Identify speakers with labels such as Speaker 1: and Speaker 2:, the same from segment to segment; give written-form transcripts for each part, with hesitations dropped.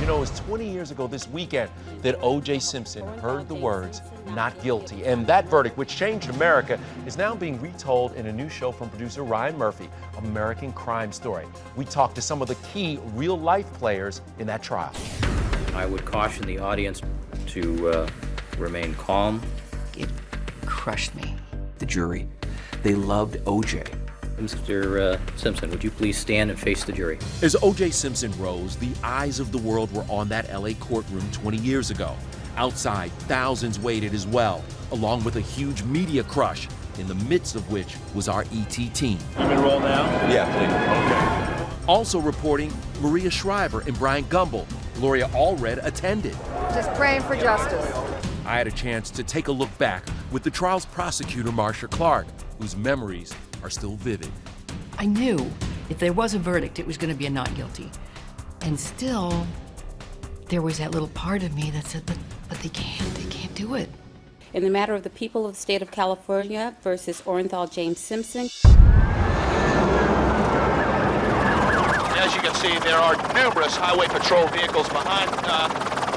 Speaker 1: You know, it was 20 years ago this weekend that O.J. Simpson heard the words, "not guilty." And that verdict, which changed America, is now being retold in a new show from producer Ryan Murphy, American Crime Story. We talked to some of the key real-life players in that trial.
Speaker 2: I would caution the audience to remain calm.
Speaker 3: It crushed me. The jury, they loved O.J.
Speaker 2: Mr. Simpson, would you please stand and face the jury?
Speaker 1: As O.J. Simpson rose, the eyes of the world were on that L.A. courtroom 20 years ago. Outside, thousands waited as well, along with a huge media crush, in the midst of which was our ET team.
Speaker 4: You can roll now?
Speaker 1: Yeah, please. Okay. Also reporting, Maria Shriver and Brian Gumbel. Gloria Allred attended.
Speaker 5: Just praying for justice.
Speaker 1: I had a chance to take a look back with the trial's prosecutor, Marcia Clark, whose memories are still vivid.
Speaker 3: I knew if there was a verdict, it was going to be a not guilty. And still, there was that little part of me that said, but they can't do it.
Speaker 6: In the matter of the people of the state of California versus Orenthal James Simpson.
Speaker 4: As you can see, there are numerous highway patrol vehicles behind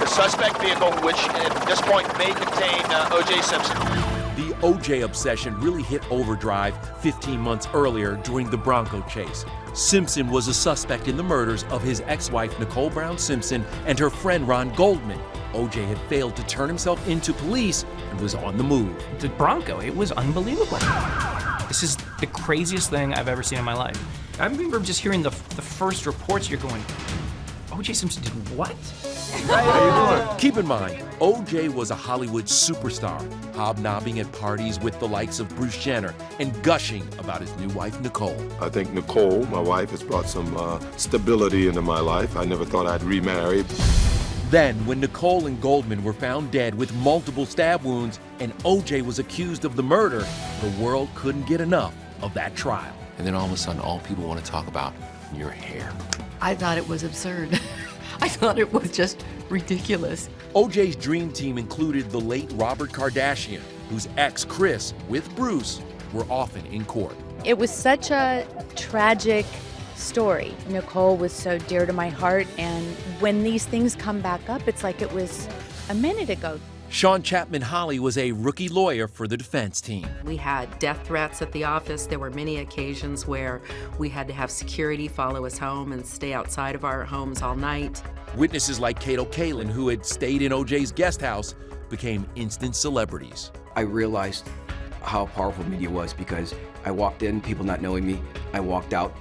Speaker 4: the suspect vehicle, which at this point may contain O.J. Simpson.
Speaker 1: The O.J. obsession really hit overdrive 15 months earlier during the Bronco chase. Simpson was a suspect in the murders of his ex-wife Nicole Brown Simpson and her friend Ron Goldman. O.J. had failed to turn himself into police and was on the move.
Speaker 7: The Bronco, it was unbelievable. This is the craziest thing I've ever seen in my life. I remember just hearing the first reports, you're going, O.J. Simpson did what?
Speaker 1: Keep in mind, O.J. was a Hollywood superstar, hobnobbing at parties with the likes of Bruce Jenner and gushing about his new wife, Nicole.
Speaker 8: I think Nicole, my wife, has brought some stability into my life. I never thought I'd remarry.
Speaker 1: Then, when Nicole and Goldman were found dead with multiple stab wounds and O.J. was accused of the murder, the world couldn't get enough of that trial.
Speaker 9: And then all of a sudden, all people want to talk about your hair.
Speaker 3: I thought it was absurd. I thought it was just ridiculous.
Speaker 1: O.J.'s dream team included the late Robert Kardashian, whose ex, Chris, with Bruce, were often in court.
Speaker 10: It was such a tragic story. Nicole was so dear to my heart, and when these things come back up, it's like it was a minute ago.
Speaker 1: Sean Chapman-Holly was a rookie lawyer for the defense team.
Speaker 11: We had death threats at the office. There were many occasions where we had to have security follow us home and stay outside of our homes all night.
Speaker 1: Witnesses like Kato Kalin, who had stayed in O.J.'s guest house, became instant celebrities.
Speaker 12: I realized how powerful media was because I walked in, people not knowing me. I walked out,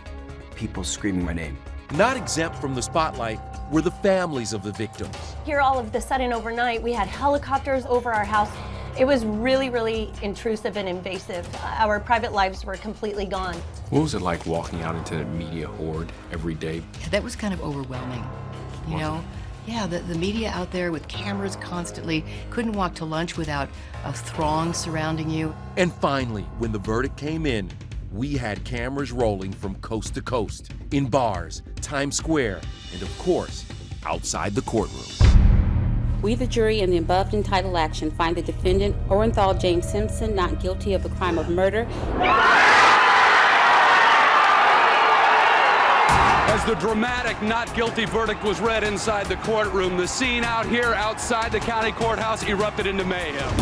Speaker 12: people screaming my name.
Speaker 1: Not exempt from the spotlight were the families of the victims.
Speaker 13: Here all of the sudden overnight, we had helicopters over our house. It was really, really intrusive and invasive. Our private lives were completely gone.
Speaker 9: What was it like walking out into the media horde every day?
Speaker 3: Yeah, that was kind of overwhelming, you know? Yeah, the media out there with cameras constantly, couldn't walk to lunch without a throng surrounding you.
Speaker 1: And finally, when the verdict came in, we had cameras rolling from coast to coast, in bars, Times Square, and of course, outside the courtroom.
Speaker 6: We, the jury, in the above entitled action, find the defendant, Orenthal James Simpson, not guilty of the crime of murder.
Speaker 14: As the dramatic not guilty verdict was read inside the courtroom, the scene out here outside the county courthouse erupted into mayhem.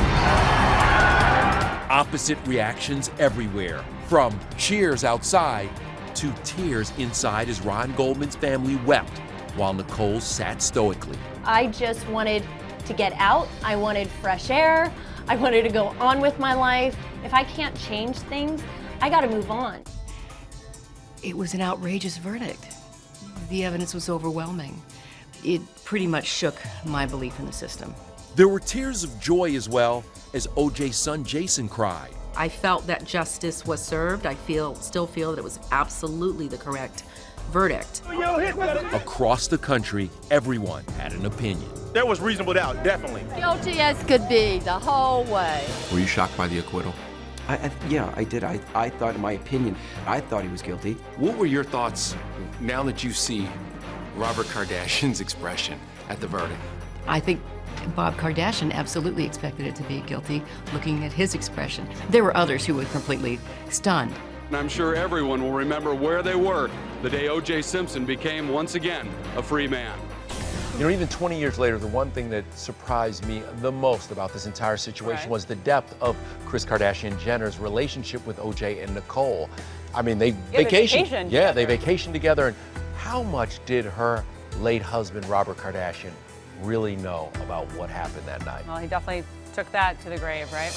Speaker 1: Opposite reactions everywhere, from cheers outside to tears inside as Ron Goldman's family wept while Nicole sat stoically.
Speaker 13: I just wanted to get out. I wanted fresh air. I wanted to go on with my life. If I can't change things, I gotta move on.
Speaker 3: It was an outrageous verdict. The evidence was overwhelming. It pretty much shook my belief in the system.
Speaker 1: There were tears of joy as well as O.J.'s son Jason cried.
Speaker 11: I felt that justice was served. I still feel that it was absolutely the correct verdict.
Speaker 1: Across the country, everyone had an opinion.
Speaker 4: There was reasonable doubt, definitely.
Speaker 5: Guilty as could be the whole way.
Speaker 9: Were you shocked by the acquittal?
Speaker 12: Yeah, I did. I thought, in my opinion, I thought he was guilty.
Speaker 9: What were your thoughts now that you see Robert Kardashian's expression at the verdict?
Speaker 3: I think Bob Kardashian absolutely expected it to be guilty, looking at his expression. There were others who were completely stunned.
Speaker 14: And I'm sure everyone will remember where they were the day O.J. Simpson became, once again, a free man.
Speaker 1: You know, even 20 years later, the one thing that surprised me the most about this entire situation was the depth of Kris Kardashian Jenner's relationship with OJ and Nicole. I mean, they vacationed. Yeah, they vacationed together. And how much did her late husband, Robert Kardashian, really know about what happened that night?
Speaker 15: Well, he definitely took that to the grave, right?